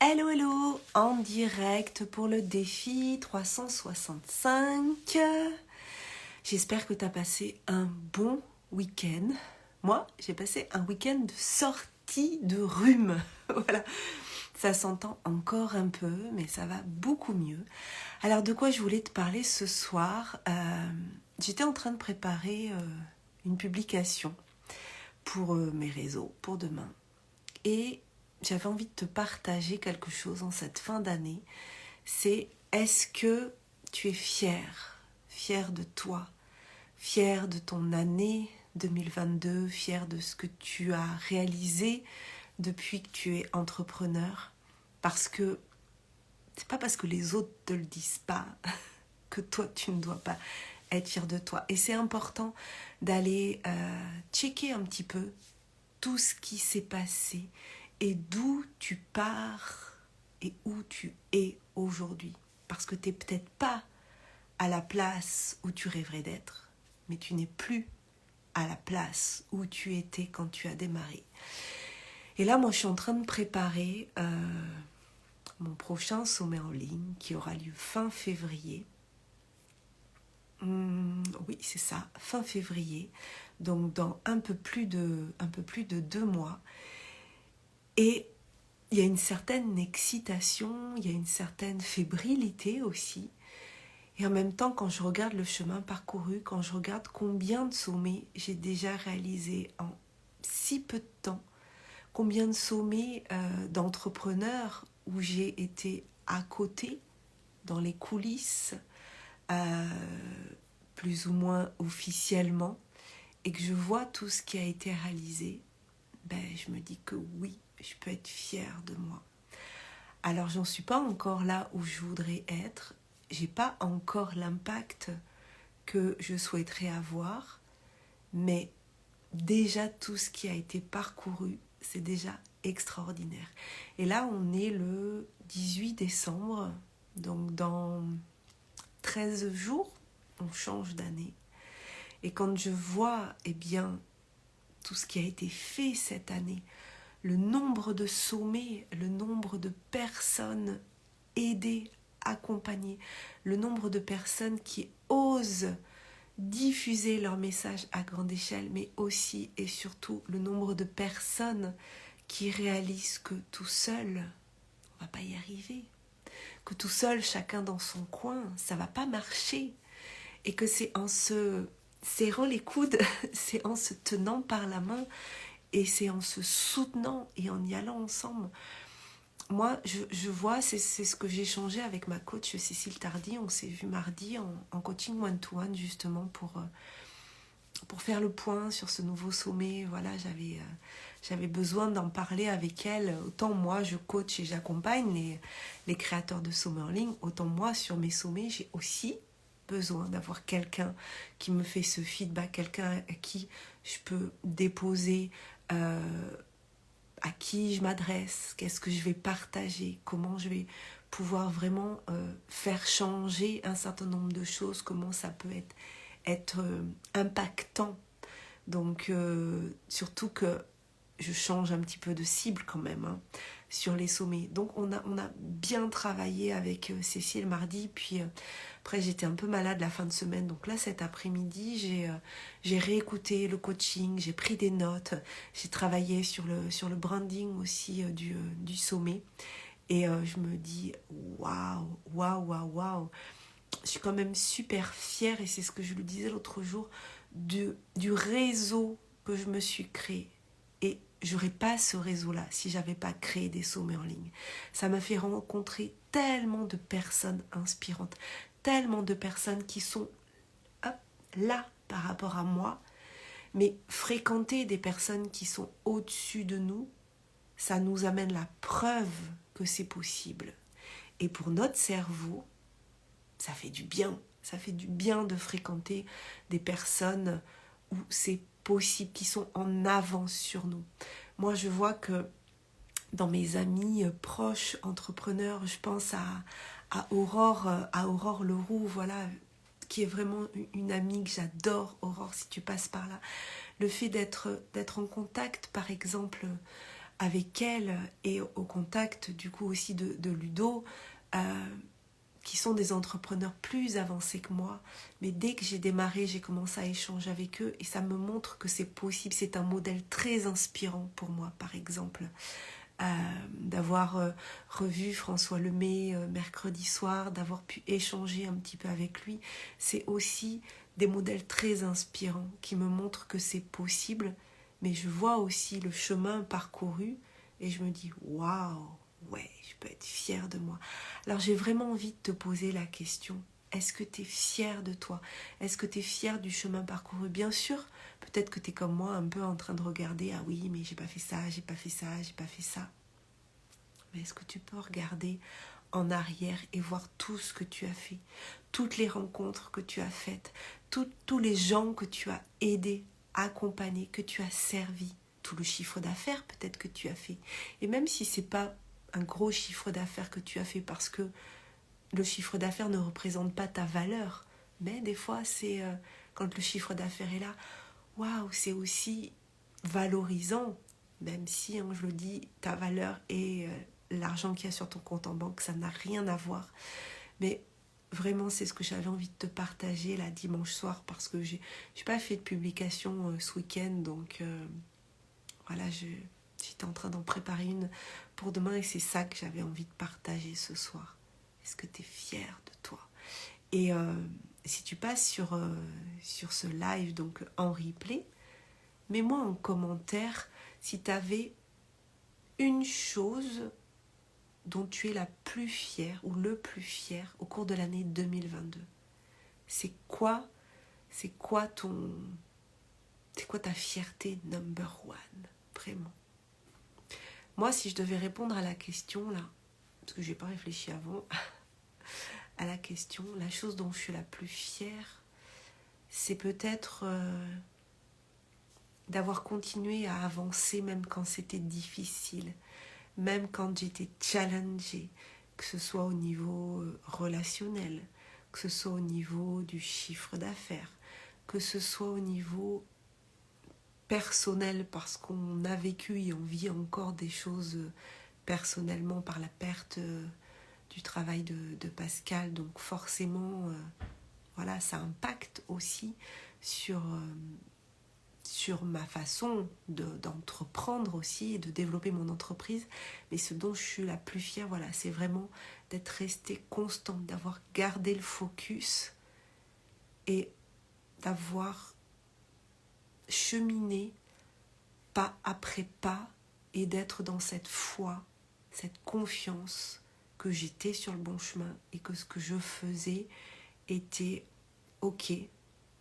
Hello, hello, en direct pour le défi 365. J'espère que tu as passé un bon week-end. Moi, j'ai passé un week-end de sortie de rhume. Voilà, ça s'entend encore un peu, mais ça va beaucoup mieux. Alors, de quoi je voulais te parler ce soir? J'étais en train de préparer une publication pour mes réseaux, pour demain. Et j'avais envie de te partager quelque chose en cette fin d'année. C'est, est-ce que tu es fier de toi, fier de ton année 2022, fier de ce que tu as réalisé depuis que tu es entrepreneur? Parce que c'est pas parce que les autres te le disent pas que toi tu ne dois pas être fier de toi. Et c'est important d'aller checker un petit peu tout ce qui s'est passé et d'où tu pars et où tu es aujourd'hui. Parce que tu n'es peut-être pas à la place où tu rêverais d'être, mais tu n'es plus à la place où tu étais quand tu as démarré. Et là, moi, je suis en train de préparer mon prochain sommet en ligne qui aura lieu fin février. Oui, c'est ça, fin février. Donc, dans un peu plus de 2 mois. Et il y a une certaine excitation, il y a une certaine fébrilité aussi. Et en même temps, quand je regarde le chemin parcouru, quand je regarde combien de sommets j'ai déjà réalisés en si peu de temps, combien de sommets d'entrepreneurs où j'ai été à côté, dans les coulisses, plus ou moins officiellement, et que je vois tout ce qui a été réalisé, je me dis que oui, je peux être fière de moi. Alors, j'en suis pas encore là où je voudrais être. J'ai pas encore l'impact que je souhaiterais avoir, mais déjà tout ce qui a été parcouru, c'est déjà extraordinaire. Et là, on est le 18 décembre, donc dans 13 jours, on change d'année. Et quand je vois, tout ce qui a été fait cette année, le nombre de sommets, le nombre de personnes aidées, accompagnées, le nombre de personnes qui osent diffuser leur message à grande échelle, mais aussi et surtout le nombre de personnes qui réalisent que tout seul, on va pas y arriver, que tout seul, chacun dans son coin, ça va pas marcher, et que c'est en se serrant les coudes, c'est en se tenant par la main, et c'est en se soutenant et en y allant ensemble. Moi, je vois, c'est ce que j'ai échangé avec ma coach Cécile Tardy. On s'est vu mardi en coaching one-to-one justement pour faire le point sur ce nouveau sommet. Voilà, j'avais besoin d'en parler avec elle. Autant moi, je coach et j'accompagne les créateurs de sommets en ligne, autant moi, sur mes sommets, j'ai aussi besoin d'avoir quelqu'un qui me fait ce feedback, quelqu'un à qui je peux déposer, à qui je m'adresse, qu'est-ce que je vais partager, comment je vais pouvoir vraiment faire changer un certain nombre de choses, comment ça peut être impactant. Donc surtout que je change un petit peu de cible quand même sur les sommets. Donc on a bien travaillé avec Cécile mardi, puis après j'étais un peu malade la fin de semaine, donc là cet après-midi j'ai réécouté le coaching, j'ai pris des notes, j'ai travaillé sur le branding aussi du sommet, et je me dis waouh, je suis quand même super fière, et c'est ce que je lui disais l'autre jour, du réseau que je me suis créé. Et j'aurais pas ce réseau-là si j'avais pas créé des sommets en ligne. Ça m'a fait rencontrer tellement de personnes inspirantes, tellement de personnes qui sont là par rapport à moi, mais fréquenter des personnes qui sont au-dessus de nous, ça nous amène la preuve que c'est possible. Et pour notre cerveau, ça fait du bien. Ça fait du bien de fréquenter des personnes où c'est possible, qui sont en avance sur nous. Moi, je vois que dans mes amis proches entrepreneurs, je pense à Aurore Leroux, voilà, qui est vraiment une amie que j'adore. Aurore, si tu passes par là, le fait d'être en contact, par exemple, avec elle et au contact du coup aussi de Ludo, qui sont des entrepreneurs plus avancés que moi, mais dès que j'ai démarré, j'ai commencé à échanger avec eux et ça me montre que c'est possible. C'est un modèle très inspirant pour moi, par exemple, d'avoir revu François Lemay mercredi soir, d'avoir pu échanger un petit peu avec lui. C'est aussi des modèles très inspirants qui me montrent que c'est possible, mais je vois aussi le chemin parcouru et je me dis waouh, ouais, je peux être fière de moi. Alors j'ai vraiment envie de te poser la question, est-ce que tu es fière de toi? Est-ce que tu es fière du chemin parcouru? Bien sûr, peut-être que tu es comme moi un peu en train de regarder, ah oui, mais j'ai pas fait ça, j'ai pas fait ça, j'ai pas fait ça. Mais est-ce que tu peux regarder en arrière et voir tout ce que tu as fait, toutes les rencontres que tu as faites, tous les gens que tu as aidés, accompagnés, que tu as servis, tout le chiffre d'affaires peut-être que tu as fait. Et même si c'est pas un gros chiffre d'affaires que tu as fait parce que le chiffre d'affaires ne représente pas ta valeur, mais des fois c'est quand le chiffre d'affaires est là, waouh, c'est aussi valorisant, même si, hein, je le dis, ta valeur et l'argent qu'il y a sur ton compte en banque, ça n'a rien à voir. Mais vraiment, c'est ce que j'avais envie de te partager là dimanche soir, parce que j'ai pas fait de publication ce week-end, donc voilà, j'étais en train d'en préparer une pour demain et c'est ça que j'avais envie de partager ce soir. Est-ce que tu es fière de toi? Et si tu passes sur ce live, donc en replay, mets-moi en commentaire si tu avais une chose dont tu es la plus fière ou le plus fier au cours de l'année 2022. C'est quoi ta fierté number one, vraiment? Moi, si je devais répondre à la question là, parce que j'ai pas réfléchi avant à la question, la chose dont je suis la plus fière, c'est peut-être d'avoir continué à avancer même quand c'était difficile, même quand j'étais challengée, que ce soit au niveau relationnel, que ce soit au niveau du chiffre d'affaires, que ce soit au niveau personnel, parce qu'on a vécu et on vit encore des choses personnellement par la perte du travail de Pascal, donc forcément, voilà, ça impacte aussi sur ma façon d'entreprendre aussi et de développer mon entreprise. Mais ce dont je suis la plus fière, voilà, c'est vraiment d'être restée constante, d'avoir gardé le focus et d'avoir cheminé pas après pas et d'être dans cette foi, cette confiance que j'étais sur le bon chemin et que ce que je faisais était ok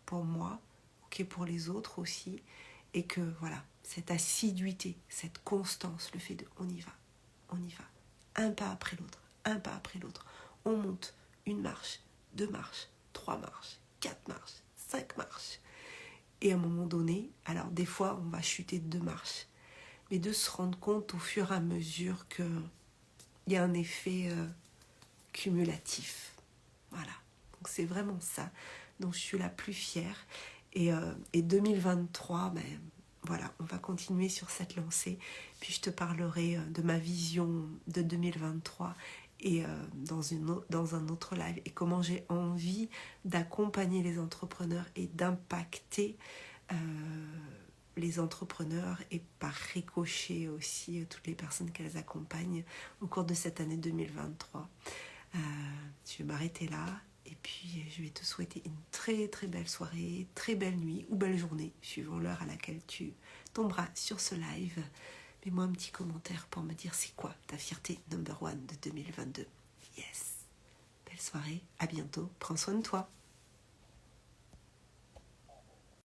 pour moi, ok pour les autres aussi, et que voilà, cette assiduité, cette constance, le fait de on y va, un pas après l'autre, on monte une marche, 2 marches, 3 marches, 4 marches, 5 marches, et à un moment donné, alors des fois on va chuter de 2 marches, mais de se rendre compte au fur et à mesure qu'il y a un effet cumulatif, voilà, donc c'est vraiment ça dont je suis la plus fière. Et 2023, ben, voilà, on va continuer sur cette lancée. Puis je te parlerai de ma vision de 2023 et dans un autre live. Et comment j'ai envie d'accompagner les entrepreneurs et d'impacter les entrepreneurs et par ricochet aussi toutes les personnes qu'elles accompagnent au cours de cette année 2023. Je vais m'arrêter là. Et puis, je vais te souhaiter une très très belle soirée, très belle nuit ou belle journée, suivant l'heure à laquelle tu tomberas sur ce live. Mets-moi un petit commentaire pour me dire c'est quoi ta fierté number one de 2022. Yes. Belle soirée, à bientôt, prends soin de toi.